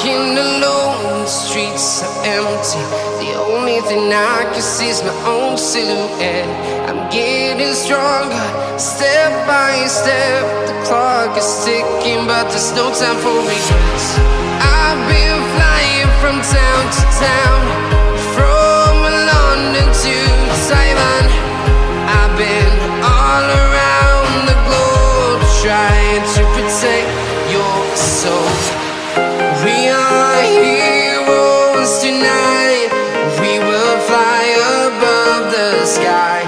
walking alone, the streets are empty. The only thing I can see is my own silhouette. I'm getting stronger, step by step. The clock is ticking, but there's no time for regrets. I've been flying from town to town, from London to Taiwan. I've been all around the globe, trying to protect your soul. We are heroes tonight. We will fly above the sky.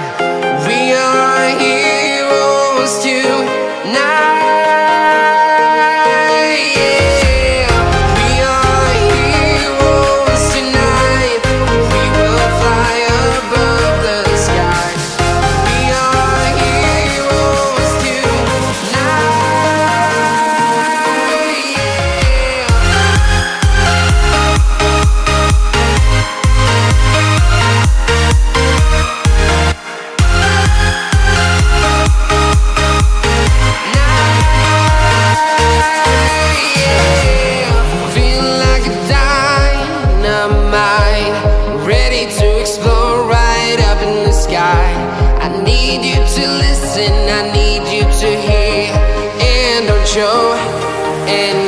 We are heroes tonight. Yeah. We are heroes tonight. We will fly above the sky. We are heroes tonight. Yeah. Feel like a dynamite, ready to explode right up in the sky. I need you to listen, I need you to hear, and don't show. And